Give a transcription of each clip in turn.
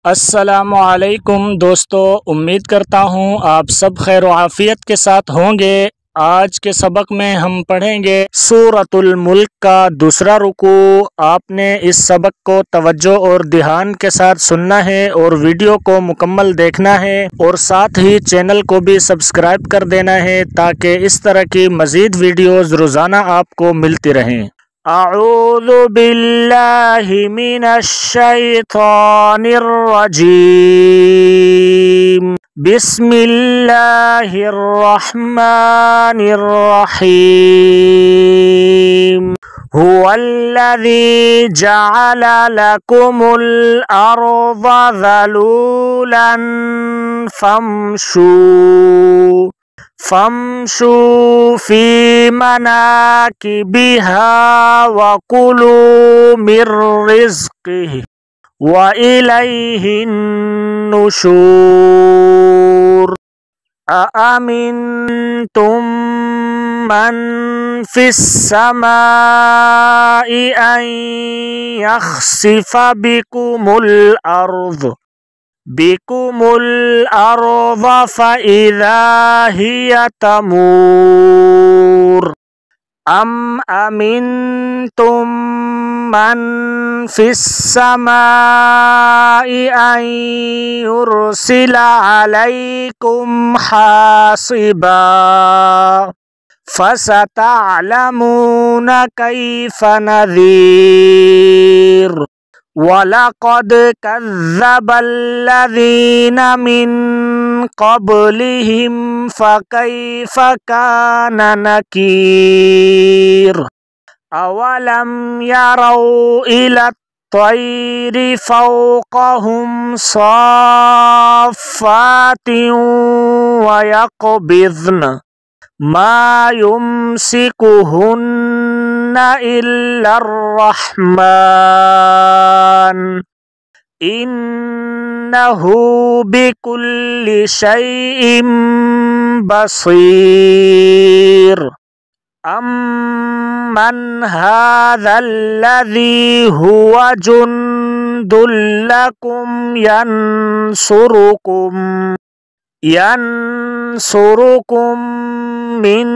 السلام علیکم دوستو، امید کرتا ہوں آپ سب خیر و عافیت کے ساتھ ہوں گے۔ آج کے سبق میں ہم پڑھیں گے سورۃ الملک کا دوسرا رکوع۔ آپ نے اس سبق کو توجہ اور دھیان کے ساتھ سننا ہے اور ویڈیو کو مکمل دیکھنا ہے، اور ساتھ ہی چینل کو بھی سبسکرائب کر دینا ہے تاکہ اس طرح کی مزید ویڈیوز روزانہ آپ کو ملتی رہیں۔ اعوذ باللہ من الشیطان الرجیم، بسم اللہ الرحمن الرحیم۔ هو الذی جعل لکم الارض ذلولا فامشوا فی مناکبها وکلوا من رزقہ وإلیہ النشور۔ أأمنتم من في السماء أن يخسف بكم الأرض فإذا هي تمور، أم أمنتم من في السماء أن يرسل عليكم حاصبا، فستعلمون كيف نذير۔ وَلَقَدْ كَذَّبَ الَّذِينَ مِن قَبْلِهِمْ فَكَيْفَ كَانَ نَكِيرِ۔ أَوَلَمْ يَرَوْا إِلَى الطَّيْرِ فَوْقَهُمْ صَافَّاتٍ وَيَقْبِضْنَ مَا يُمْسِكُهُنَّ إِلَّا الرَّحْمَنُ إِنَّهُ بِكُلِّ شَيْءٍ بَصِيرٌ۔ أَمَّنْ هَذَا الَّذِي هُوَ جُنْدٌ لَكُمْ ينصركم من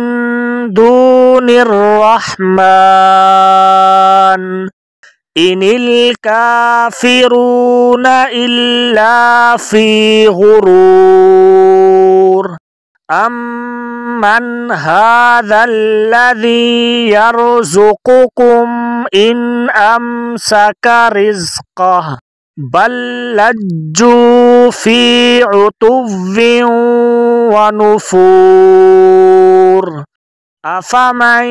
دون الرحمن إن الكافرون إلا في غرور۔ أَمَّنْ هَذَا الَّذِي يَرْزُقُكُمْ إِنْ أَمْسَكَ رِزْقَهُ بَل لَجُّوا فِي عُتُوٍّ وَنُفُورٍ۔ أَفَمَن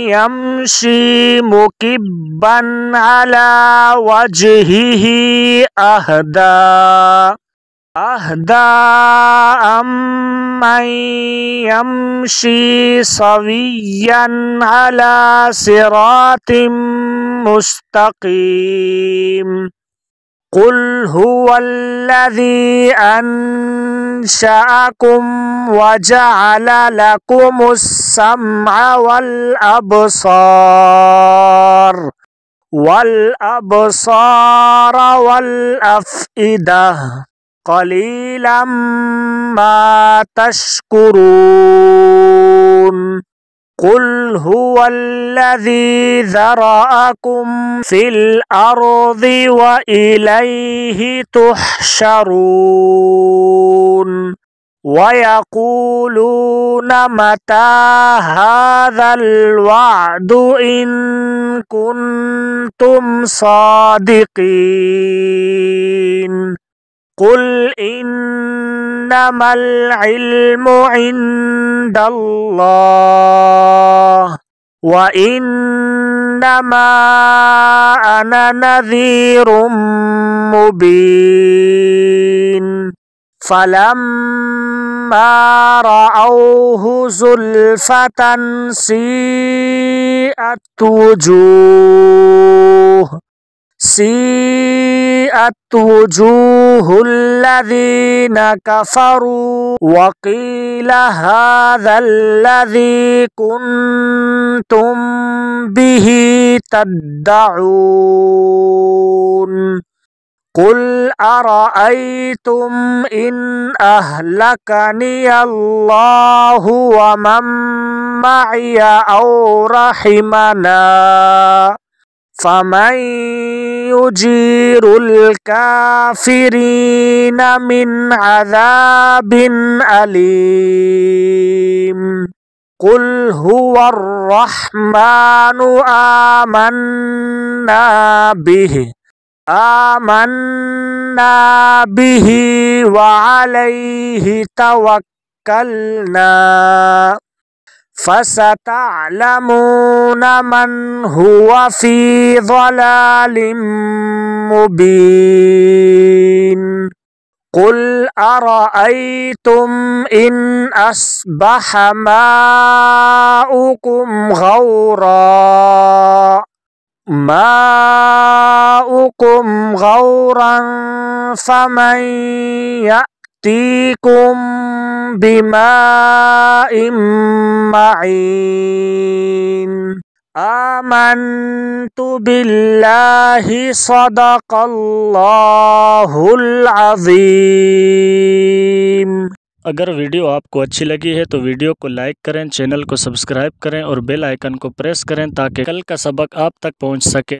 يَمْشِي مُكِبًّا عَلَى وَجْهِهِ أَهْدَىٰ أَمَّن يَمْشِي سَوِيًّا عَلَى صِرَاطٍ مُسْتَقِيمٍ۔ قُلْ هُوَ الَّذِي أَنشَأَكُمْ وَجَعَلَ لَكُمُ السَّمْعَ وَالْأَبْصَارَ وَالْأَفْئِدَةَ قَلِيلًا مَا تَشْكُرُونَ۔ قُلْ هُوَ الَّذِي ذَرَأَكُمْ فِي الْأَرْضِ وَإِلَيْهِ تُحْشَرُونَ۔ وَيَقُولُونَ مَتَى هَذَا الْوَعْدُ إِن كُنتُمْ صَادِقِينَ۔ قُلْ إِنَّمَا الْعِلْمُ عِندَ اللَّهِ وَإِنَّمَا أَنَا نَذِيرٌ مُبِينٌ۔ فَلَمَّا رَأَوْهُ زُلْفَةً سِيئَتْ وُجُوهُ الَّذِينَ كَفَرُوا وَقِيلَ هَذَا الَّذِي كُنتُم بِهِ تَدَّعُونَ۔ قل أرأيتم إن أهلكني الله ومن معي أو رحمنا فمن يجير الكافرين من عذاب أليم قل هو الرحمن آمنا به وعليه توكلنا فستعلمون من هو في ضلال مبين قل أرأيتم إن أصبح ماؤكم غورا فمن يأتيكم بماء معين آمنت بالله صدق الله العظیم۔ اگر ویڈیو آپ کو اچھی لگی ہے تو ویڈیو کو لائک کریں، چینل کو سبسکرائب کریں اور بیل آئیکن کو پریس کریں تاکہ کل کا سبق آپ تک پہنچ سکے۔